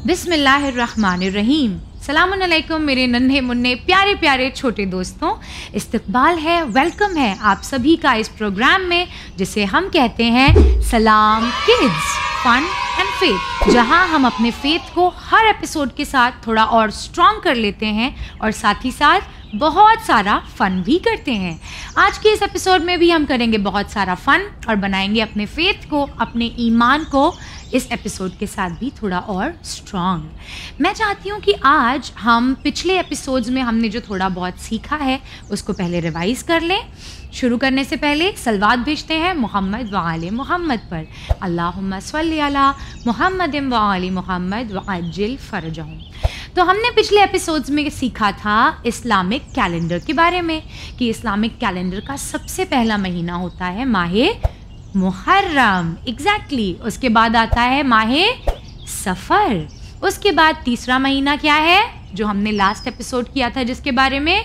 बिस्मिल्लाहिर्रहमानिर्रहीम। सलामुन अलैकुम मेरे नन्हे मुन्ने प्यारे प्यारे छोटे दोस्तों, इस्तकबाल है, वेलकम है आप सभी का इस प्रोग्राम में जिसे हम कहते हैं सलाम किड्स फन एंड फेथ, जहां हम अपने फेथ को हर एपिसोड के साथ थोड़ा और स्ट्रॉन्ग कर लेते हैं और साथ ही साथ बहुत सारा फ़न भी करते हैं। आज के इस एपिसोड में भी हम करेंगे बहुत सारा फ़न और बनाएंगे अपने फेथ को, अपने ईमान को इस एपिसोड के साथ भी थोड़ा और स्ट्रॉन्ग। मैं चाहती हूँ कि आज हम पिछले एपिसोड्स में हमने जो थोड़ा बहुत सीखा है उसको पहले रिवाइज़ कर लें। शुरू करने से पहले सलवात भेजते हैं मोहम्मद व आले मोहम्मद पर। अल्लाहुम्मा सल्ली अला मुहम्मद व आले मोहम्मद व अज्जिल फरजहुम। तो हमने पिछले एपिसोड्स में सीखा था इस्लामिक कैलेंडर के बारे में कि इस्लामिक कैलेंडर का सबसे पहला महीना होता है माहे मुहर्रम, एग्जैक्टली। उसके बाद आता है माहे सफ़र। उसके बाद तीसरा महीना क्या है जो हमने लास्ट एपिसोड किया था जिसके बारे में,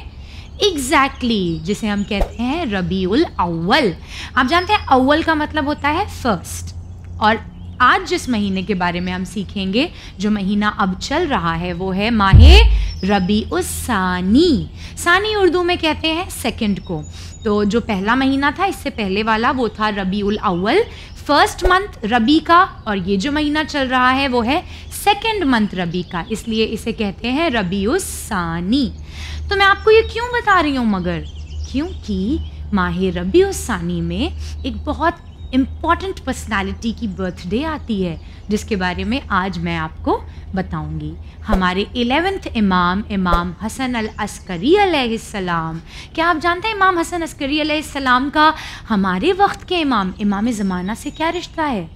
एग्जैक्टली, जिसे हम कहते हैं रबीउल अव्वल। आप जानते हैं अव्वल का मतलब होता है फर्स्ट। और आज जिस महीने के बारे में हम सीखेंगे, जो महीना अब चल रहा है, वो है माहे रबीउस सानी। सानी उर्दू में कहते हैं सेकंड को। तो जो पहला महीना था इससे पहले वाला वो था रबीउल अव्वल, फर्स्ट मंथ रबी का, और ये जो महीना चल रहा है वो है सेकंड मंथ रबी का, इसलिए इसे कहते हैं रबीउस सानी। तो मैं आपको ये क्यों बता रही हूँ, मगर क्योंकि माहे रबीउस सानी में एक बहुत इम्पॉर्टेंट पर्सनालिटी की बर्थडे आती है जिसके बारे में आज मैं आपको बताऊंगी। हमारे 11th इमाम हसन अल अस्करी अलैहिस्सलाम। क्या आप जानते हैं इमाम हसन अस्करी अलैहिस्सलाम का हमारे वक्त के इमाम ज़माना से क्या रिश्ता है?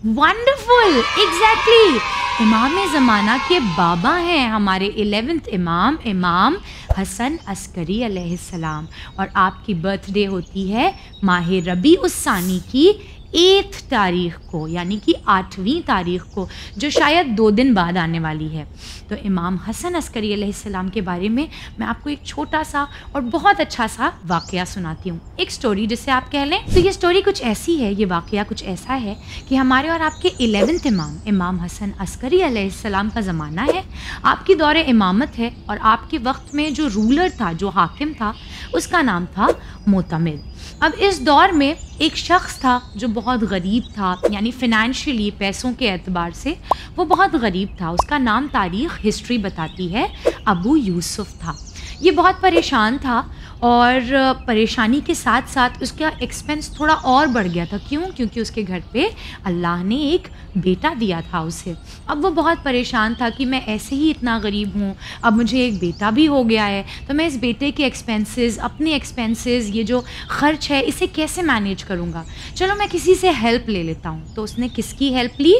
Wonderful, exactly. इमाम ज़माना के बाबा हैं हमारे 11th इमाम हसन अस्करी अलैहिस्सलाम, और आपकी बर्थडे होती है माहे रबीउस सानी की 8 तारीख को, यानी कि 8वीं तारीख को, जो शायद 2 दिन बाद आने वाली है। तो इमाम हसन अस्करी अलैहिस्सलाम के बारे में मैं आपको एक छोटा सा और बहुत अच्छा सा वाक़या सुनाती हूँ, एक स्टोरी जिसे आप कह लें। तो ये स्टोरी कुछ ऐसी है, ये वाक़या कुछ ऐसा है कि हमारे और आपके 11th इमाम हसन अस्करी अलैहिस्सलाम का ज़माना है, आपकी दौरे इमामत है, और आपके वक्त में जो रूलर था, जो हाकिम था, उसका नाम था मोतमिद। अब इस दौर में एक शख्स था जो बहुत गरीब था, यानी फ़िनेंशियली, पैसों के एतबार से वो बहुत गरीब था। उसका नाम तारीख़, हिस्ट्री बताती है, अबू यूसुफ था। ये बहुत परेशान था और परेशानी के साथ साथ उसका एक्सपेंस थोड़ा और बढ़ गया था। क्यों? क्योंकि उसके घर पे अल्लाह ने एक बेटा दिया था उसे। अब वो बहुत परेशान था कि मैं ऐसे ही इतना गरीब हूँ, अब मुझे एक बेटा भी हो गया है, तो मैं इस बेटे के एक्सपेंसेस, अपने एक्सपेंसेस, ये जो ख़र्च है, इसे कैसे मैनेज करूँगा? चलो मैं किसी से हेल्प ले लेता हूँ। तो उसने किसकी हेल्प ली?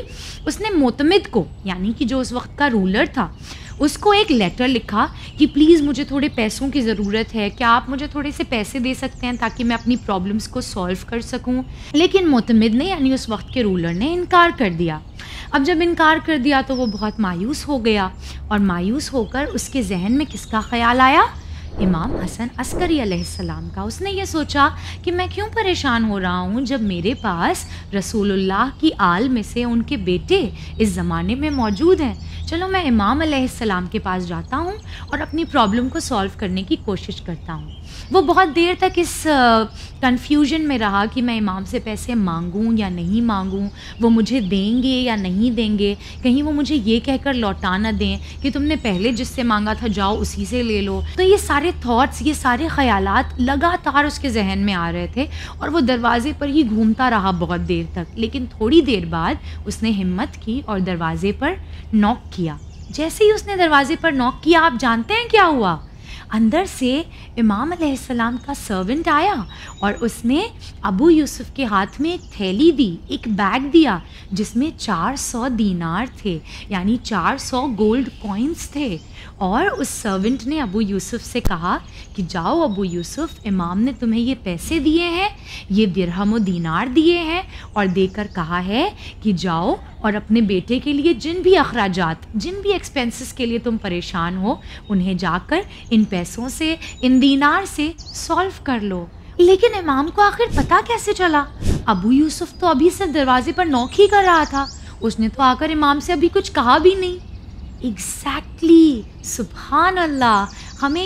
उसने मोतमिद को, यानी कि जो उस वक्त का रूलर था, उसको एक लेटर लिखा कि प्लीज़ मुझे थोड़े पैसों की ज़रूरत है, क्या आप मुझे थोड़े से पैसे दे सकते हैं ताकि मैं अपनी प्रॉब्लम्स को सॉल्व कर सकूं। लेकिन मोतमिद ने, यानी उस वक्त के रूलर ने, इनकार कर दिया। अब जब इनकार कर दिया तो वो बहुत मायूस हो गया, और मायूस होकर उसके जहन में किसका ख्याल आया? इमाम हसन अस्करी अलैहिस्सलाम का। उसने ये सोचा कि मैं क्यों परेशान हो रहा हूँ जब मेरे पास रसूलुल्लाह की आल में से उनके बेटे इस ज़माने में मौजूद हैं। चलो मैं इमाम अलैहिस्सलाम के पास जाता हूँ और अपनी प्रॉब्लम को सॉल्व करने की कोशिश करता हूँ। वो बहुत देर तक इस कंफ्यूजन में रहा कि मैं इमाम से पैसे मांगूं या नहीं मांगूं, वो मुझे देंगे या नहीं देंगे, कहीं वो मुझे ये कहकर लौटा ना दें कि तुमने पहले जिससे मांगा था जाओ उसी से ले लो। तो ये सारे थॉट्स, ये सारे ख़यालात लगातार उसके जहन में आ रहे थे, और वो दरवाज़े पर ही घूमता रहा बहुत देर तक। लेकिन थोड़ी देर बाद उसने हिम्मत की और दरवाज़े पर नॉक किया। जैसे ही उसने दरवाज़े पर नॉक किया, आप जानते हैं क्या हुआ? अंदर से इमाम अलैहिस्सलाम का सर्वेंट आया और उसने अबू यूसुफ के हाथ में एक थैली दी, एक बैग दिया जिसमें 400 दीनार थे, यानी 400 गोल्ड कॉइन्स थे। और उस सर्वेंट ने अबू यूसुफ से कहा कि जाओ अबू यूसुफ, इमाम ने तुम्हें ये पैसे दिए हैं, ये दिरहम व दीनार दिए हैं, और देकर कहा है कि जाओ और अपने बेटे के लिए जिन भी अखराजात, जिन भी एक्सपेंसेस के लिए तुम परेशान हो, उन्हें जाकर इन पैसों से, इन दीनार से सॉल्व कर लो। लेकिन इमाम को आखिर पता कैसे चला? अबू यूसुफ तो अभी सिर्फ दरवाजे पर नॉक ही कर रहा था। उसने तो आकर इमाम से अभी कुछ कहा भी नहीं। एग्जैक्टली, सुभान अल्लाह। हमें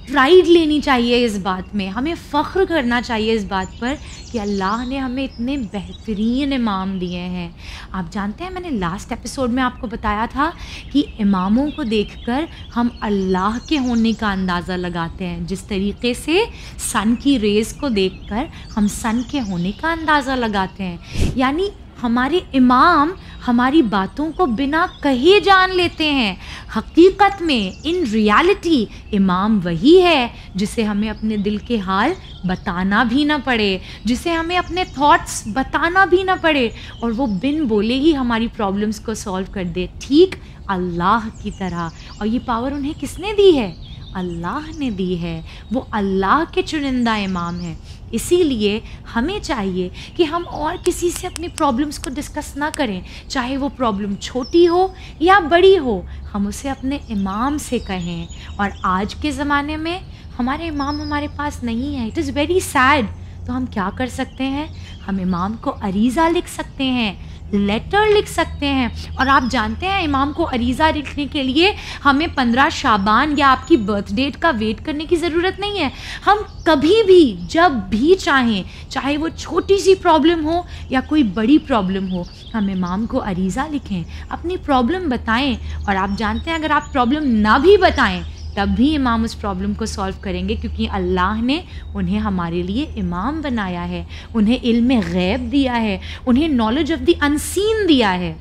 प्राइड लेनी चाहिए इस बात में, हमें फ़ख्र करना चाहिए इस बात पर कि अल्लाह ने हमें इतने बेहतरीन इमाम दिए हैं। आप जानते हैं, मैंने लास्ट एपिसोड में आपको बताया था कि इमामों को देखकर हम अल्लाह के होने का अंदाज़ा लगाते हैं। जिस तरीके से सन की रेज़ को देखकर हम सन के होने का अंदाज़ा लगाते हैं, यानी हमारे इमाम हमारी बातों को बिना कहे जान लेते हैं। हकीकत में, इन रियलिटी, इमाम वही है जिसे हमें अपने दिल के हाल बताना भी ना पड़े, जिसे हमें अपने थॉट्स बताना भी ना पड़े, और वो बिन बोले ही हमारी प्रॉब्लम्स को सॉल्व कर दे, ठीक अल्लाह की तरह। और ये पावर उन्हें किसने दी है? अल्लाह ने दी है। वो अल्लाह के चुनिंदा इमाम हैं। इसीलिए हमें चाहिए कि हम और किसी से अपनी प्रॉब्लम्स को डिस्कस ना करें, चाहे वो प्रॉब्लम छोटी हो या बड़ी हो, हम उसे अपने इमाम से कहें। और आज के ज़माने में हमारे इमाम हमारे पास नहीं है, इट इज़ वेरी सैड। तो हम क्या कर सकते हैं? हम इमाम को अरीज़ा लिख सकते हैं, लेटर लिख सकते हैं। और आप जानते हैं, इमाम को अरीज़ा लिखने के लिए हमें 15 शाबान या आपकी बर्थ डेट का वेट करने की ज़रूरत नहीं है। हम कभी भी, जब भी चाहें, चाहे वो छोटी सी प्रॉब्लम हो या कोई बड़ी प्रॉब्लम हो, हम इमाम को अरीज़ा लिखें, अपनी प्रॉब्लम बताएं। और आप जानते हैं, अगर आप प्रॉब्लम ना भी बताएं तब भी इमाम उस प्रॉब्लम को सॉल्व करेंगे, क्योंकि अल्लाह ने उन्हें हमारे लिए इमाम बनाया है, उन्हें इल्म गैब दिया है, उन्हें नॉलेज ऑफ द अनसीन दिया है।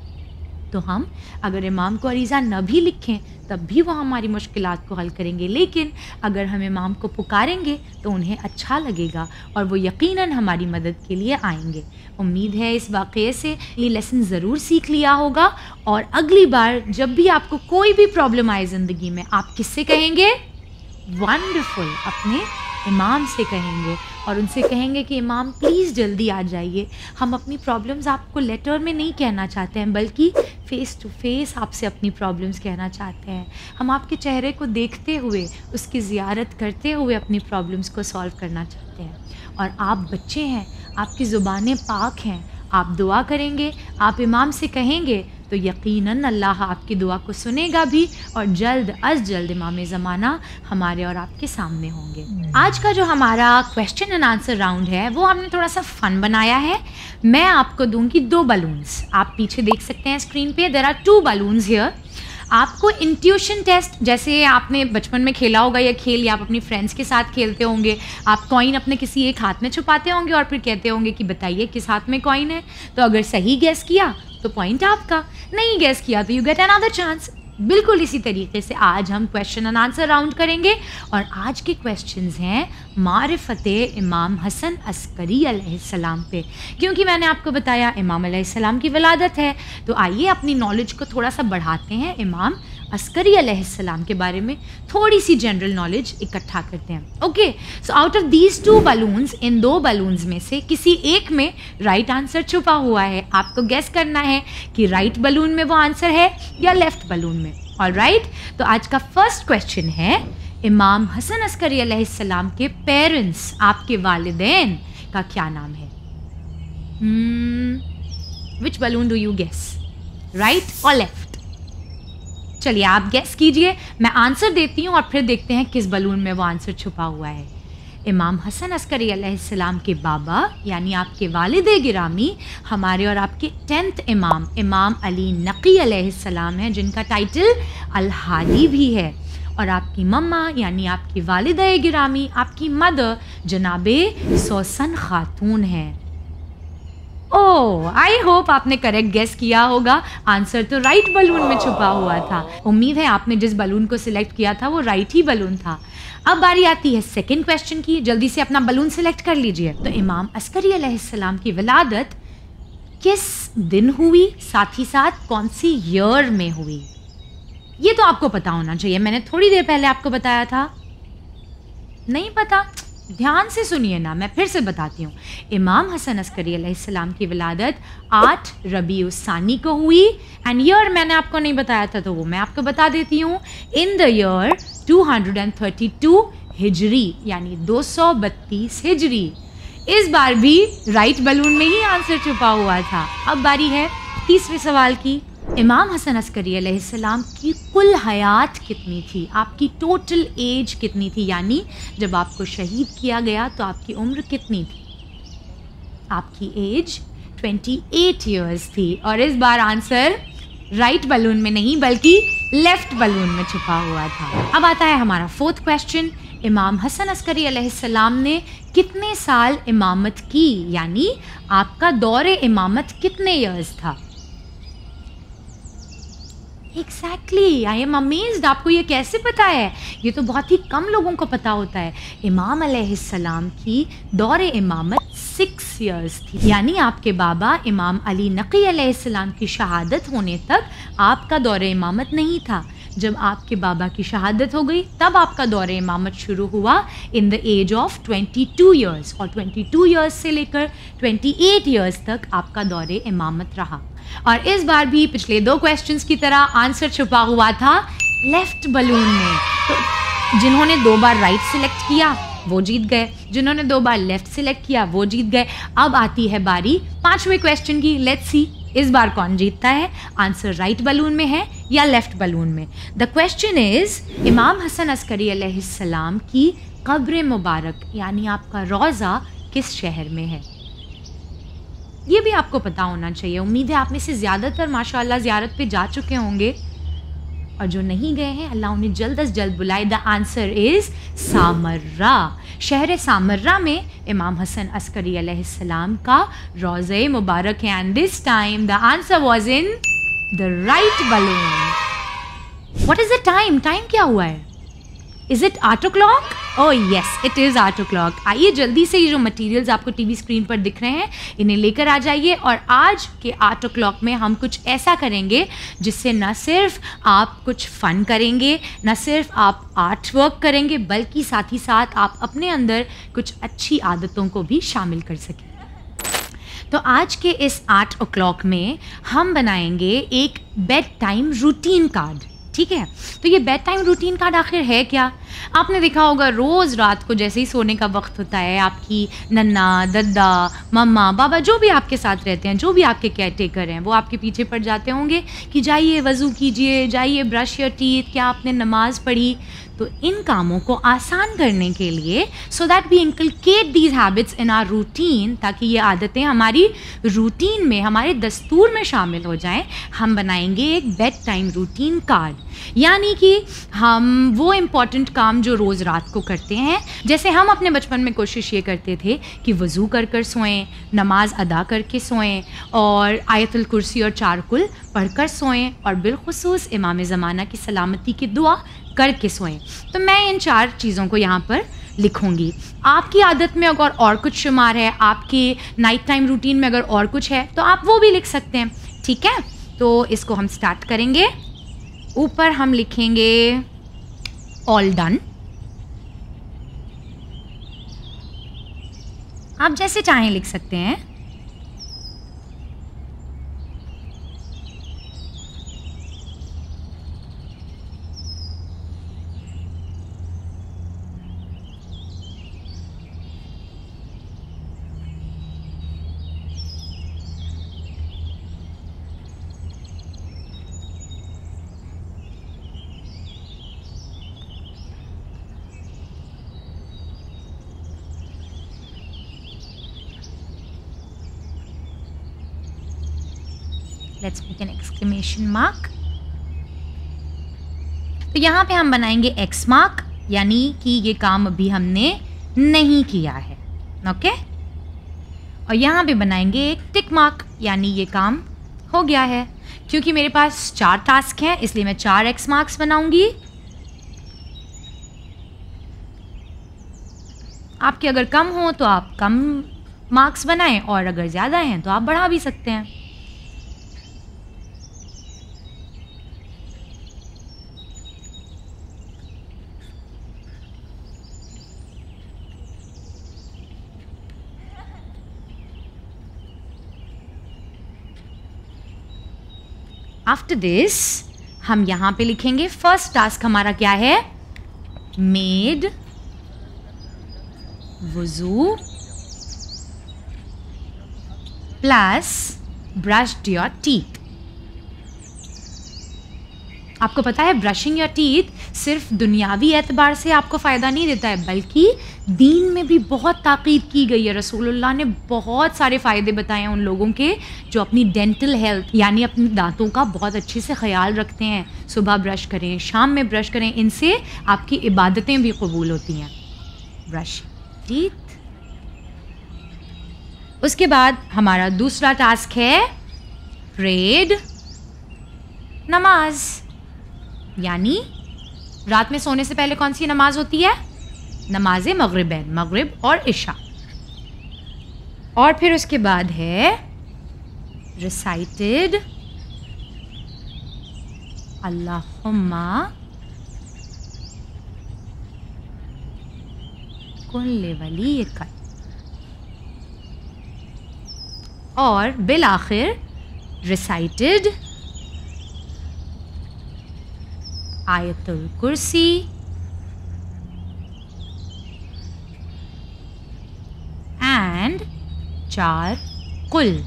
तो हम अगर इमाम को अरीज़ा न भी लिखें तब भी वो हमारी मुश्किलात को हल करेंगे, लेकिन अगर हम इमाम को पुकारेंगे तो उन्हें अच्छा लगेगा और वो यकीनन हमारी मदद के लिए आएंगे। उम्मीद है इस वाक़ये से ये लेसन ज़रूर सीख लिया होगा, और अगली बार जब भी आपको कोई भी प्रॉब्लम आए ज़िंदगी में, आप किससे कहेंगे? वंडरफुल, अपने इमाम से कहेंगे और उनसे कहेंगे कि इमाम प्लीज़ जल्दी आ जाइए। हम अपनी प्रॉब्लम्स आपको लेटर में नहीं कहना चाहते हैं, बल्कि फ़ेस टू फेस आपसे अपनी प्रॉब्लम्स कहना चाहते हैं। हम आपके चेहरे को देखते हुए, उसकी ज़ियारत करते हुए अपनी प्रॉब्लम्स को सॉल्व करना चाहते हैं। और आप बच्चे हैं, आपकी ज़ुबानें पाक हैं, आप दुआ करेंगे, आप इमाम से कहेंगे तो यकीनन अल्लाह आपकी दुआ को सुनेगा भी, और जल्द अज जल्द इमाम ज़माना हमारे और आपके सामने होंगे। आज का जो हमारा क्वेश्चन एंड आंसर राउंड है वो हमने थोड़ा सा फ़न बनाया है। मैं आपको दूंगी 2 बलून्स, आप पीछे देख सकते हैं स्क्रीन पे, देयर आर 2 बलून्स हियर। आपको इंट्यूशन टेस्ट, जैसे आपने बचपन में खेला होगा ये खेल, या आप अपनी फ्रेंड्स के साथ खेलते होंगे, आप कॉइन अपने किसी एक हाथ में छुपाते होंगे और फिर कहते होंगे कि बताइए किस हाथ में कॉइन है। तो अगर सही गेस किया तो पॉइंट आपका, नहीं गेस किया तो यू गेट अनदर चांस। बिल्कुल इसी तरीके से आज हम क्वेश्चन एंड आंसर राउंड करेंगे, और आज के क्वेश्चंस हैं मारिफते इमाम हसन अस्करी अलैहिस्सलाम पे, क्योंकि मैंने आपको बताया इमाम अलैहिस्सलाम की विलादत है। तो आइए अपनी नॉलेज को थोड़ा सा बढ़ाते हैं, इमाम अस्करी अलैहिस्सलाम के बारे में थोड़ी सी जनरल नॉलेज इकट्ठा करते हैं। Okay, so out of these 2 balloons, in 2 balloons में से किसी एक में राइट आंसर छुपा हुआ है। आपको गेस करना है कि राइट बलून में वो आंसर है या लेफ्ट बलून में। ऑलराइट, तो आज का फर्स्ट क्वेश्चन है, इमाम हसन अस्करी अलैहिस्सलाम के पेरेंट्स, आपके वालिदैन का क्या नाम है? Which balloon do you guess, right और लेफ्ट? चलिए आप गेस कीजिए, मैं आंसर देती हूँ और फिर देखते हैं किस बलून में वो आंसर छुपा हुआ है। इमाम हसन अस्करी अलैहिस्सलाम के बाबा यानी आपके वालिद गिरामी, हमारे और आपके 10th इमाम, इमाम अली नकी अलैहिस्सलाम हैं, जिनका टाइटल अल हादी भी है। और आपकी मम्मा यानी आपकी वालिदा गिरामी, आपकी मदर जनाबे सौसन खातून हैं। ओह, आई होप आपने करेक्ट गेस किया होगा। आंसर तो राइट बलून में छुपा हुआ था। उम्मीद है आपने जिस बलून को सिलेक्ट किया था वो राइट ही बलून था। अब बारी आती है सेकंड क्वेश्चन की, जल्दी से अपना बलून सिलेक्ट कर लीजिए। तो इमाम अस्करी अलैहिस्सलाम की विलादत किस दिन हुई, साथ ही साथ कौन सी ईयर में हुई? ये तो आपको पता होना चाहिए, मैंने थोड़ी देर पहले आपको बताया था। नहीं पता? ध्यान से सुनिए ना, मैं फिर से बताती हूँ। इमाम हसन अस्करी अलैहिस्सलाम की विलादत 8 रबीउल सानी को हुई, एंड ईयर मैंने आपको नहीं बताया था तो वो मैं आपको बता देती हूँ। इन द ईयर 232 हिजरी, यानी 232 हिजरी। इस बार भी राइट बलून में ही आंसर छुपा हुआ था। अब बारी है तीसरे सवाल की, इमाम हसन अस्करी अलैहिस्सलाम की कुल हयात कितनी थी? आपकी टोटल एज कितनी थी? यानी जब आपको शहीद किया गया तो आपकी उम्र कितनी थी? आपकी एज 28 ईयर्स थी। और इस बार आंसर राइट बलून में नहीं बल्कि लेफ्ट बलून में छुपा हुआ था। अब आता है हमारा फोर्थ क्वेश्चन, इमाम हसन अस्करी अलैहिस्सलाम ने कितने साल इमामत की? यानी आपका दौरे इमामत कितने ईयर्स था? एग्जैक्टली, आई एम अमेज्ड, आपको ये कैसे पता है? ये तो बहुत ही कम लोगों को पता होता है। इमाम अलैहिस्सलाम की दौरे इमामत 6 ईयर्स थी। यानी आपके बाबा इमाम अली नकी अलैहिस्सलाम की शहादत होने तक आपका दौरे इमामत नहीं था। जब आपके बाबा की शहादत हो गई तब आपका दौरे इमामत शुरू हुआ in the age of 22 years, और 22 ईयर्स से लेकर 28 ईयर्स तक आपका दौरे इमामत रहा। और इस बार भी पिछले 2 क्वेश्चंस की तरह आंसर छुपा हुआ था लेफ्ट बलून में। तो जिन्होंने 2 बार राइट सिलेक्ट किया वो जीत गए, जिन्होंने 2 बार लेफ्ट सिलेक्ट किया वो जीत गए। अब आती है बारी 5वें क्वेश्चन की। लेट्स सी इस बार कौन जीतता है, आंसर राइट बलून में है या लेफ्ट बलून में। द क्वेश्चन इज, इमाम हसन अस्करी अलैहिस्सलाम की कब्र मुबारक यानी आपका रोज़ा किस शहर में है? ये भी आपको पता होना चाहिए। उम्मीद है आप में से ज़्यादातर माशाअल्लाह ज़ियारत पे जा चुके होंगे, और जो नहीं गए हैं अल्लाह उन्हें जल्द अज जल्द बुलाए। The answer is Samarra. शहर सामर्रा में इमाम हसन अस्करी अलैहिस्सलाम का रोज़े मुबारक है। And this time the answer was in the right balloon. What is the time? Time क्या हुआ है? Is it 8 o'clock? Oh yes, it is 8 o'clock। आइए जल्दी से ये जो मटेरियल्स आपको टीवी स्क्रीन पर दिख रहे हैं इन्हें लेकर आ जाइए, और आज के 8 o'clock में हम कुछ ऐसा करेंगे जिससे न सिर्फ आप कुछ फ़न करेंगे, न सिर्फ आप आर्ट वर्क करेंगे, बल्कि साथ ही साथ आप अपने अंदर कुछ अच्छी आदतों को भी शामिल कर सकें। तो आज के इस 8 o'clock में हम बनाएंगे एक बेड टाइम रूटीन कार्ड। ठीक है, तो ये बेड टाइम रूटीन कार्ड आखिर है क्या? आपने देखा होगा रोज़ रात को जैसे ही सोने का वक्त होता है, आपकी नन्ना, दद्दा, मम्मा, बाबा जो भी आपके साथ रहते हैं, जो भी आपके केयर टेकर हैं, वो आपके पीछे पड़ जाते होंगे कि जाइए वज़ू कीजिए, जाइए ब्रश योर टीथ, क्या आपने नमाज़ पढ़ी? तो इन कामों को आसान करने के लिए so that we inculcate these habits in our routine, ताकि ये आदतें हमारी रूटीन में, हमारे दस्तूर में शामिल हो जाएं, हम बनाएंगे एक बेड टाइम रूटीन कार्ड। यानी कि हम वो इम्पॉर्टेंट काम जो रोज़ रात को करते हैं, जैसे हम अपने बचपन में कोशिश ये करते थे कि वज़ू कर कर सोएं, नमाज अदा करके सोएं, और आयतुल कुर्सी और 4 कुल पढ़कर सोएं, और बिलखुसूस इमाम ज़माना की सलामती की दुआ करके सोएं। तो मैं इन 4 चीज़ों को यहाँ पर लिखूँगी। आपकी आदत में अगर और कुछ शुमार है, आपके नाइट टाइम रूटीन में अगर और कुछ है तो आप वो भी लिख सकते हैं। ठीक है, तो इसको हम स्टार्ट करेंगे। ऊपर हम लिखेंगे ऑल डन। आप जैसे चाहें लिख सकते हैं। Let's make an exclamation mark। तो यहाँ पे हम बनाएंगे X मार्क, यानी कि ये काम अभी हमने नहीं किया है। ओके, और यहाँ पे बनाएंगे एक टिक मार्क, यानी ये काम हो गया है। क्योंकि मेरे पास 4 टास्क हैं इसलिए मैं 4 X मार्क्स बनाऊंगी। आपके अगर कम हो तो आप कम मार्क्स बनाएं, और अगर ज़्यादा हैं तो आप बढ़ा भी सकते हैं। आफ्टर दिस हम यहाँ पे लिखेंगे फर्स्ट टास्क हमारा क्या है, made वुजू plus brushed your teeth. आपको पता है ब्रशिंग योर टीथ सिर्फ दुनियावी एतबार से आपको फ़ायदा नहीं देता है, बल्कि दीन में भी बहुत ताकीद की गई है। रसूलुल्लाह ने बहुत सारे फ़ायदे बताए हैं उन लोगों के जो अपनी डेंटल हेल्थ यानी अपने दांतों का बहुत अच्छे से ख्याल रखते हैं। सुबह ब्रश करें, शाम में ब्रश करें, इनसे आपकी इबादतें भी कबूल होती हैं। Brush teeth. उसके बाद हमारा दूसरा टास्क है प्रेड, नमाज। यानी रात में सोने से पहले कौन सी नमाज होती है? नमाज मगरिबैन, मगरिब और इशा। और फिर उसके बाद है रिसाइटेड अल्लाहुम्मा कुल्ले वलीक, और बिल आखिर रिसाइटेड आयतुल कुर्सी एंड 4 कुल।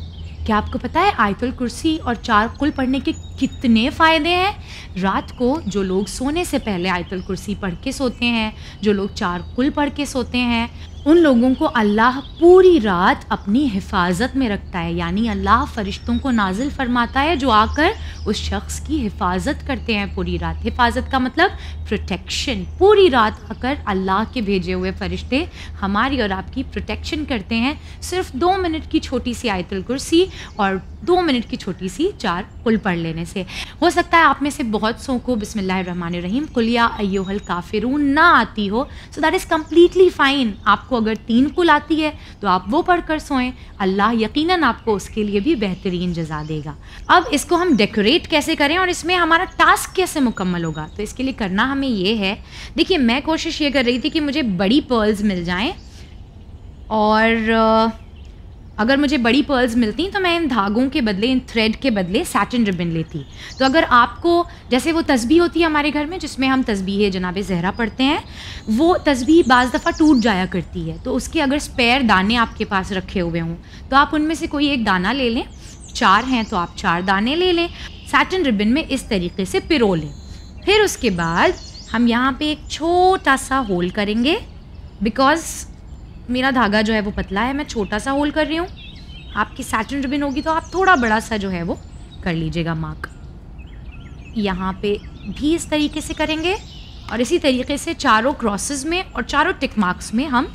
क्या आपको पता है आयतुल कुर्सी और 4 कुल पढ़ने के कितने फ़ायदे हैं? रात को जो लोग सोने से पहले आयतुल कुर्सी पढ़ के सोते हैं, जो लोग 4 कुल पढ़ के सोते हैं, उन लोगों को अल्लाह पूरी रात अपनी हिफाजत में रखता है। यानी अल्लाह फ़रिश्तों को नाजिल फरमाता है जो आकर उस शख्स की हिफाजत करते हैं पूरी रात। हिफाजत का मतलब प्रोटेक्शन। पूरी रात आकर अल्लाह के भेजे हुए फ़रिश्ते हमारी और आपकी प्रोटेक्शन करते हैं। सिर्फ 2 मिनट की छोटी सी आयतुल कुर्सी और 2 मिनट की छोटी सी 4 कुल पढ़ लेने से। हो सकता है आप में से बहुत सौ को बिस्मिल्लाहिर्रहमानिर्रहीम कुल या अय्युहल काफिरून ना आती हो, so that is completely fine. आपको अगर 3 कुल आती है तो आप वो पढ़कर सोएं, अल्लाह यकीनन आपको उसके लिए भी बेहतरीन जज़ा देगा। अब इसको हम डेकोरेट कैसे करें और इसमें हमारा टास्क कैसे मुकम्मल होगा, तो इसके लिए करना हमें ये है, देखिए मैं कोशिश ये कर रही थी कि मुझे बड़ी पर्ल्स मिल जाएं, और अगर मुझे बड़ी पर्ल्स मिलती तो मैं इन धागों के बदले, इन थ्रेड के बदले सैटिन रिबन लेती। तो अगर आपको, जैसे वो तस्बीह होती है हमारे घर में जिसमें हम तस्बीह जनाब ज़हरा पढ़ते हैं, वो तस्बीह बाज़ दफ़ा टूट जाया करती है, तो उसके अगर स्पेयर दाने आपके पास रखे हुए हों तो आप उनमें से कोई एक दाना ले लें। 4 हैं तो आप 4 दाने ले लें, सैटिन रिबन में इस तरीके से पिरो लें। फिर उसके बाद हम यहाँ पे एक छोटा सा होल करेंगे, बिकॉज़ मेरा धागा जो है वो पतला है, मैं छोटा सा होल कर रही हूँ। आपकी सैटिन रिबन होगी तो आप थोड़ा बड़ा सा जो है वो कर लीजिएगा मार्क। यहाँ पे भी इस तरीके से करेंगे और इसी तरीके से चारों क्रॉसेस में और चारों टिक मार्क्स में हम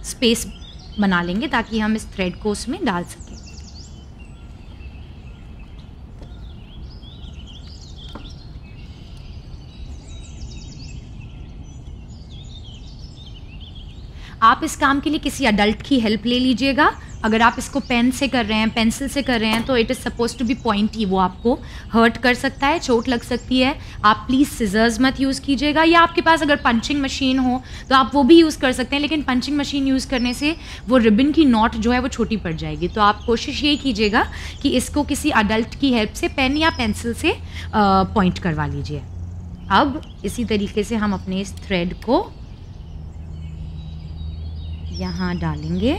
स्पेस बना लेंगे ताकि हम इस थ्रेड को उसमें डाल सकें। आप इस काम के लिए किसी अडल्ट की हेल्प ले लीजिएगा। अगर आप इसको पेन से कर रहे हैं, पेंसिल से कर रहे हैं, तो it is suppose to be pointy, वो आपको हर्ट कर सकता है, चोट लग सकती है। आप प्लीज़ सिजर्स मत यूज़ कीजिएगा, या आपके पास अगर पंचिंग मशीन हो तो आप वो भी यूज़ कर सकते हैं, लेकिन पंचिंग मशीन यूज़ करने से वो रिबन की नॉट जो है वो छोटी पड़ जाएगी। तो आप कोशिश यही कीजिएगा कि इसको किसी अडल्ट की हेल्प से पेन या पेंसिल से पॉइंट करवा लीजिए। अब इसी तरीके से हम अपने इस थ्रेड को यहाँ डालेंगे।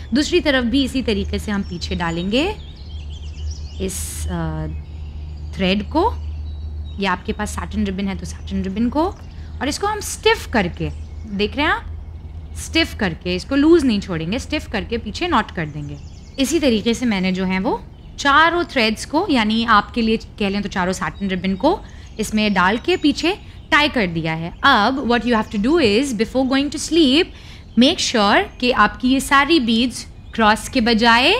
दूसरी तरफ भी इसी तरीके से हम पीछे डालेंगे इस थ्रेड को, या आपके पास सैटिन रिबन है तो सैटिन रिबन को, और इसको हम स्टिफ करके, देख रहे हैं आप, स्टिफ करके, इसको लूज़ नहीं छोड़ेंगे, स्टिफ करके पीछे नॉट कर देंगे। इसी तरीके से मैंने जो है वो चारों थ्रेड्स को, यानी आपके लिए कह लें तो चारों सैटिन रिबन को इसमें डाल के पीछे टाई कर दिया है। अब what you have to do is before going to sleep make sure कि आपकी ये सारी बीड्स क्रॉस के बजाय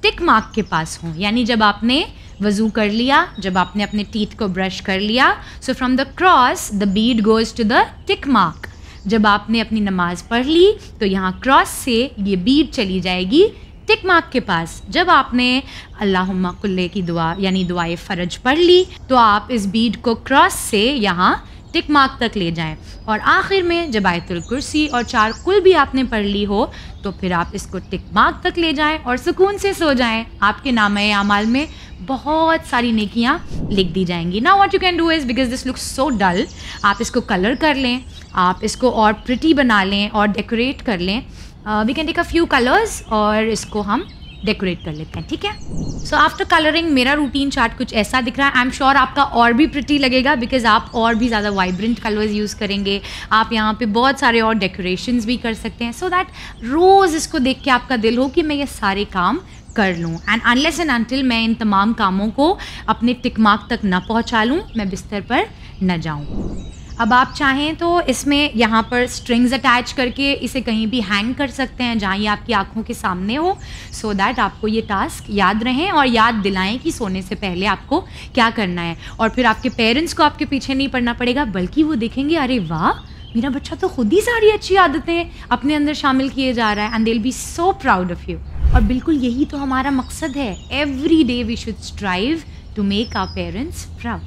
टिक मार्क के पास हों। यानी जब आपने वज़ू कर लिया, जब आपने अपने टीथ को ब्रश कर लिया, so from the cross the bead goes to the tick mark. जब आपने अपनी नमाज पढ़ ली तो यहाँ क्रॉस से ये बीड चली जाएगी टिक मार्क के पास। जब आपने अल्लाहुम्मा कुल्ले की दुआ यानी दुआए फ़रज पढ़ ली तो आप इस बीड को क्रॉस से यहाँ टिक मार्क तक ले जाएं। और आखिर में जब आयतुल कुर्सी और 4 कुल भी आपने पढ़ ली हो तो फिर आप इसको टिक मार्क तक ले जाएं और सुकून से सो जाएं। आपके नामे आमाल में बहुत सारी नेकियां लिख दी जाएंगी। Now what you can do is, because this looks so dull, आप इसको कलर कर लें, आप इसको और प्रिटी बना लें और डेकोरेट कर लें। We can take a few colours और इसको हम डेकोरेट कर लेते हैं, ठीक है। सो आफ्टर कलरिंग मेरा रूटीन चार्ट कुछ ऐसा दिख रहा है। आई एम श्योर आपका और भी प्रिटी लगेगा बिकॉज आप और भी ज़्यादा वाइब्रेंट कलर्स यूज़ करेंगे। आप यहाँ पे बहुत सारे और डेकोरेशंस भी कर सकते हैं सो दैट रोज़ इसको देख के आपका दिल हो कि मैं ये सारे काम कर लूँ। एंड अनलेस एंड अनटिल मैं इन तमाम कामों को अपने टिक मार्क तक न पहुँचा लूँ, मैं बिस्तर पर न जाऊँ। अब आप चाहें तो इसमें यहाँ पर स्ट्रिंग्स अटैच करके इसे कहीं भी हैंग कर सकते हैं जहाँ ये आपकी आंखों के सामने हो, सो दैट आपको ये टास्क याद रहें और याद दिलाएं कि सोने से पहले आपको क्या करना है। और फिर आपके पेरेंट्स को आपके पीछे नहीं पड़ना पड़ेगा, बल्कि वो देखेंगे अरे वाह, मेरा बच्चा तो खुद ही सारी अच्छी आदतें अपने अंदर शामिल किए जा रहा है, and they will be so proud of you. और बिल्कुल यही तो हमारा मकसद है। Every day we should strive to make our parents proud.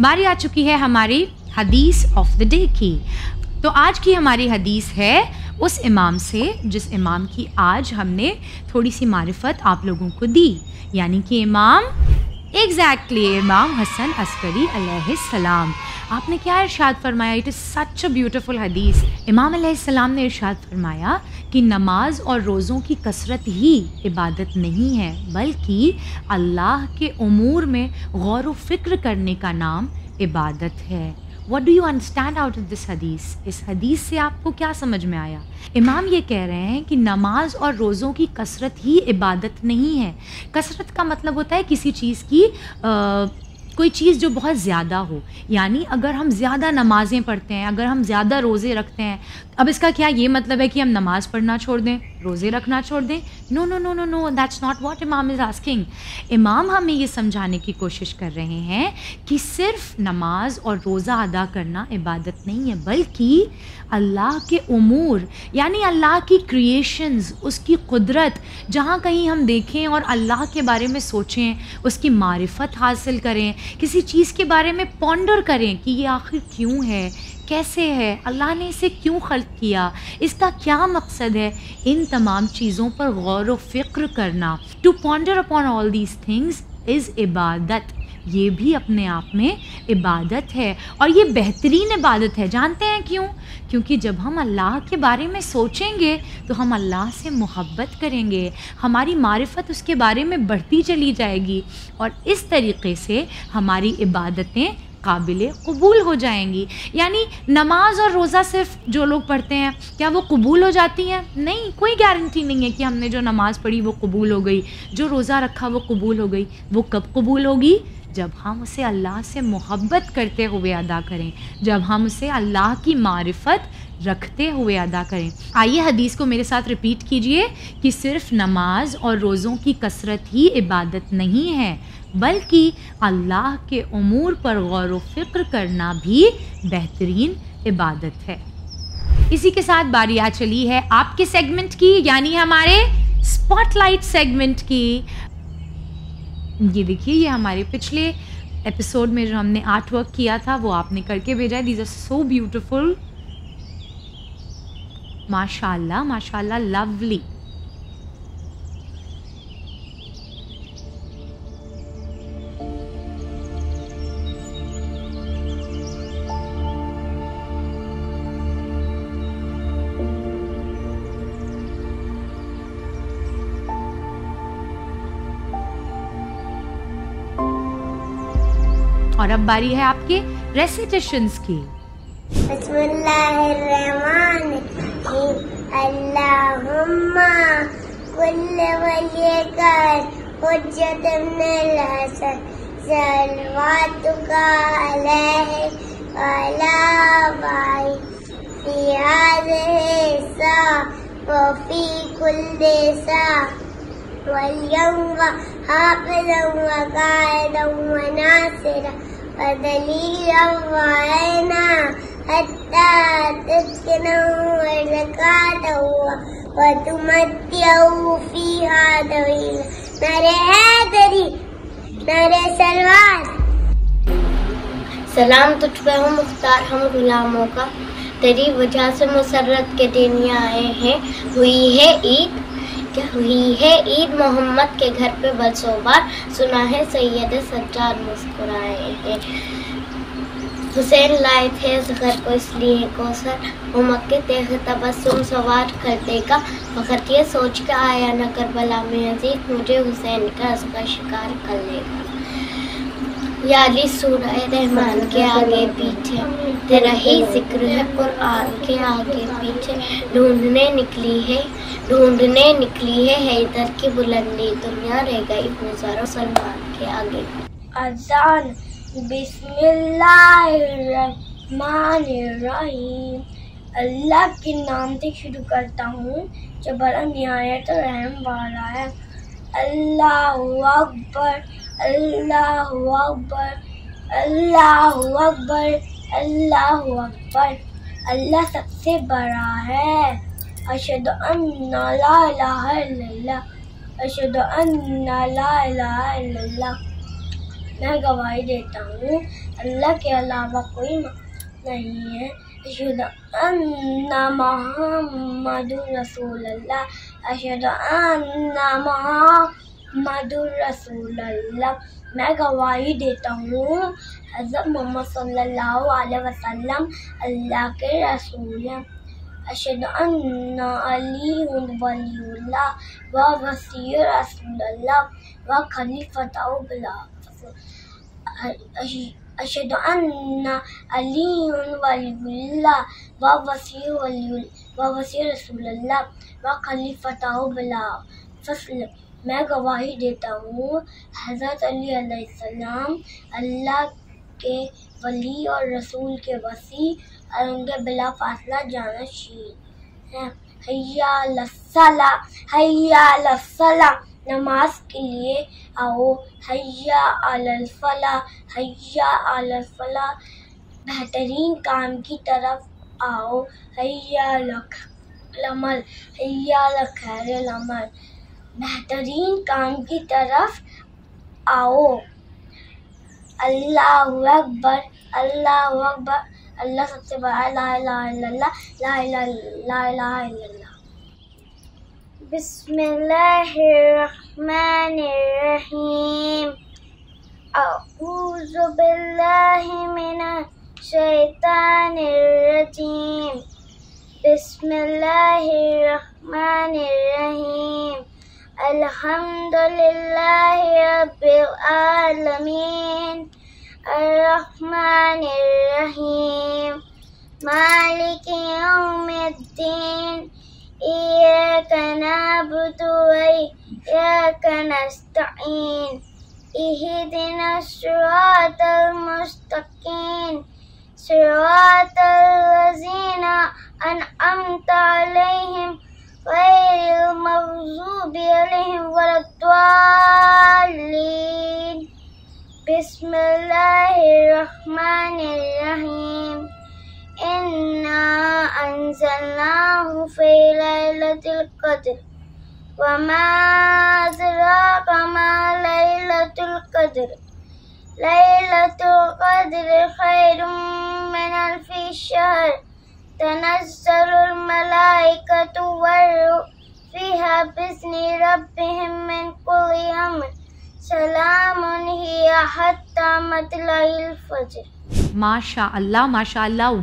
बारी आ चुकी है हमारी हदीस ऑफ द डे की। तो आज की हमारी हदीस है उस इमाम से जिस इमाम की आज हमने थोड़ी सी मारिफत आप लोगों को दी, यानी कि इमाम इमाम हसन अस्करी अलैहिस्सलाम। आपने क्या इरशाद फरमाया? It is such a beautiful हदीस। इमाम अलैहिस्सलाम ने इरशाद फरमाया कि नमाज और रोज़ों की कसरत ही इबादत नहीं है, बल्कि अल्लाह के उमूर में गौर व फिक्र करने का नाम इबादत है। What do you understand out of this हदीस? इस हदीस से आपको क्या समझ में आया? इमाम ये कह रहे हैं कि नमाज और रोज़ों की कसरत ही इबादत नहीं है। कसरत का मतलब होता है किसी चीज़ की कोई चीज़ जो बहुत ज़्यादा हो, यानी अगर हम ज़्यादा नमाज़ें पढ़ते हैं, अगर हम ज़्यादा रोज़े रखते हैं, अब इसका क्या ये मतलब है कि हम नमाज़ पढ़ना छोड़ दें, रोज़े रखना छोड़ दें? No no no no no, that's not what इमाम इज़ आस्किंग। इमाम हमें ये समझाने की कोशिश कर रहे हैं कि सिर्फ नमाज और रोज़ा अदा करना इबादत नहीं है, बल्कि अल्लाह के उमूर यानी अल्लाह की क्रिएशंस, उसकी कुदरत जहाँ कहीं हम देखें और अल्लाह के बारे में सोचें, उसकी मारिफत हासिल करें, किसी चीज़ के बारे में पॉन्डर करें कि ये आखिर क्यों है, कैसे है, अल्लाह ने इसे क्यों खल्क किया, इसका क्या मकसद है, इन तमाम चीज़ों पर गौर व फिक्र करना, to ponder upon all these things is इबादत। ये भी अपने आप में इबादत है और ये बेहतरीन इबादत है। जानते हैं क्यों? क्योंकि जब हम अल्लाह के बारे में सोचेंगे तो हम अल्लाह से मोहब्बत करेंगे, हमारी मारिफत उसके बारे में बढ़ती चली जाएगी और इस तरीके से हमारी इबादतें काबिल कबूल हो जाएंगी। यानी नमाज और रोज़ा सिर्फ जो लोग पढ़ते हैं क्या वो कबूल हो जाती हैं? नहीं, कोई गारंटी नहीं है कि हमने जो नमाज़ पढ़ी वो कबूल हो गई, जो रोज़ा रखा वो कबूल हो गई। वो कब कबूल होगी? जब हम उसे अल्लाह से मोहब्बत करते हुए अदा करें, जब हम उसे अल्लाह की मारिफत रखते हुए अदा करें। आइए हदीस को मेरे साथ रिपीट कीजिए कि सिर्फ नमाज और रोज़ों की कसरत ही इबादत नहीं है, बल्कि अल्लाह के उमूर पर गौर व फिक्र करना भी बेहतरीन इबादत है। इसी के साथ बारी आ चली है आपके सेगमेंट की, यानी हमारे स्पॉटलाइट सेगमेंट की। ये देखिए, ये हमारे पिछले एपिसोड में जो हमने आर्ट वर्क किया था वो आपने करके भेजा है। दीज आर सो ब्यूटिफुल, माशाल्लाह माशाल्लाह, लवली। और अब बारी है आपके रेसिटेशंस की। अल्लाहुम्मा कुल्ल वलियकर हुज्जत इब्नुल हसन सलवातुका अलैहि वअला बाई फी हाज़िहि सा व फी कुल्लि सा वल्यौम हाफ़िज़न व क़ाइदन व नासिरा व दलीलन व ऐना हत्ता तस्किनहु व ज़कातहु व तुमत्तिअहु फ़ीहा तवीला। नारे हैदरी, नारे सलवात। सलाम तुझ पे हो मुख्तार हम गुलामों का, तेरी वजह से मुसर्रत के दिन ये आए हैं। हुई है ईद मोहम्मद के घर पे बसोबार, सुना है सैयद सज्जाद मुस्कुराए हैं। हुसैन लाए थे इस घर को इसलिए कौसर, वो मक्के तेग तबस्सुम सवार कर देगा। वक़्त ये सोच के आया न करबला में अजीज, मुझे हुसैन का उसका शिकार कर लेगा। या अली सूरह रहमान के आगे पीछे, तेरा ही जिक्र है कुरान के आगे पीछे। ढूंढने निकली है हैदर की बुलंदी, दुनिया रह गई गुज़ारो सलमान के आगे। अज़ान बिस्मिल्लाहिर्रहमानिर्रहीम, अल्लाह के नाम से शुरू करता हूँ जो बड़ा निहायत रहम वाला है। अल्लाहु अकबर, अल्लाहु अकबर, अल्लाहु अकबर, अल्लाहु अकबर। अल्लाह सबसे बड़ा है। अशहदु अन्ना ला इलाहा इल्लल्लाह, अशहदु अन्ना ला इलाहा इल्लल्लाह। मैं गवाही देता हूँ अल्लाह के अलावा कोई नहीं है। अशहदु अन्ना मुहम्मदुर रसूलुल्लाह, अशहदु अन्ना मुहम्मदुर रसूलुल्लाह। मैं गवाही देता हूँ हज़रत मोहम्मद सल्लल्लाहु अलैहि वसल्लम अल्लाह के रसूल हैं। अशहदु अन्ना अलीयुन वलियुल्लाह व वसीय्यु रसूलुल्लाह व खलीफतहु बिल अशहदु अन्ना अलीयुन वलियुल्लाह व वसीय्यु रसूलुल्लाह व खलीफतहु बिल फस्ल। मैं गवाही देता हूँ हज़रत अली अलैहिस्सलाम अल्लाह के वली और रसूल के वसी और उनके बिला फासला जानशीन हैं। हैया अलस्सला, हैया अलस्सला, नमाज के लिए आओ। हैया अलल फलाह, हैया अलल फलाह, बेहतरीन काम की तरफ आओ। हैया अलल अमल, हैया अल खैरिल अमल, बेहतरीन काम की तरफ आओ। अल्लाहु अकबर, अल्लाहु अकबर, अल्लाह सबसे बड़ा है। ला इलाहा इल्लल्लाह, ला इलाहा इल्लल्लाह। बिस्मिल्लाहिर्रहमानिर्रहीम, अऊज़ु बिल्लाहि मिनश शैतानिर्रजीम, बिस्मिल्लाहिर्रहमानिर्रहीम। अल्हम्दुलिल्लाहि रब्बिल आलमीन, अर्रहमानिर्रहीम, मालिकि यौमिद्दीन, इय्याका नअबुदु व इय्याका नस्तईन, इहदिनस सिरातल मुस्तकीम, सिरातल लज़ीना अनअमता अलैहिम गैरिल मग़ज़ूबि अलैहिम वलद्दाल्लीन। बिस्मिल्लाहिर्रहमानिर्रहीम, इन्ना अंज़लनाहु फ़ी लैलतिल क़द्र वमा अदराका मा लैलतुल क़द्र, लैलतुल क़द्र खैरुम मिन अल्फ़ि शहर, तनज़्ज़लुल मलाइकतु वर्रूह फ़ीहा बिइज़्नि रब्बिहिम मिन कुल्लि अम्र, सलामुन हिया हत्ता मतलइल फज्र। माशाअल्लाह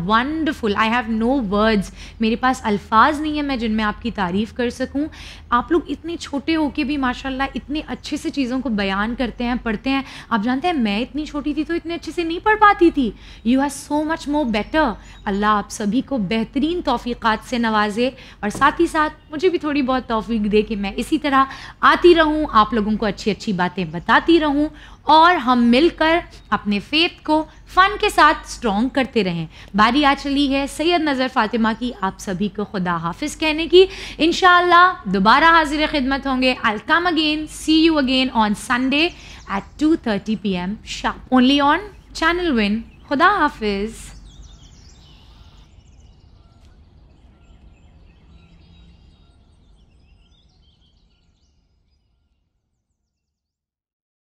wonderful. I have no words, मेरे पास अल्फाज नहीं है मैं जिनमें आपकी तारीफ़ कर सकूं। आप लोग इतने छोटे होके भी माशाअल्लाह इतने अच्छे से चीज़ों को बयान करते हैं, पढ़ते हैं। आप जानते हैं मैं इतनी छोटी थी तो इतने अच्छे से नहीं पढ़ पाती थी। You are so much more better. Allah आप सभी को बेहतरीन तौफ़ीक़ात से नवाजे और साथ ही साथ मुझे भी थोड़ी बहुत तौफ़ीक़ दे कि मैं इसी तरह आती रहूँ, आप लोगों को अच्छी अच्छी बातें बताती रहूँ और हम मिलकर अपने फेथ को फ़न के साथ स्ट्रॉन्ग करते रहें। बारी आ चली है सैयद नज़र फ़ातिमा की आप सभी को खुदा हाफिज़ कहने की। इंशाअल्लाह दोबारा हाजिर खिदमत होंगे। I'll come again, see you again on Sunday at 2:30 PM sharp, only on Channel Win। खुदा हाफिज़।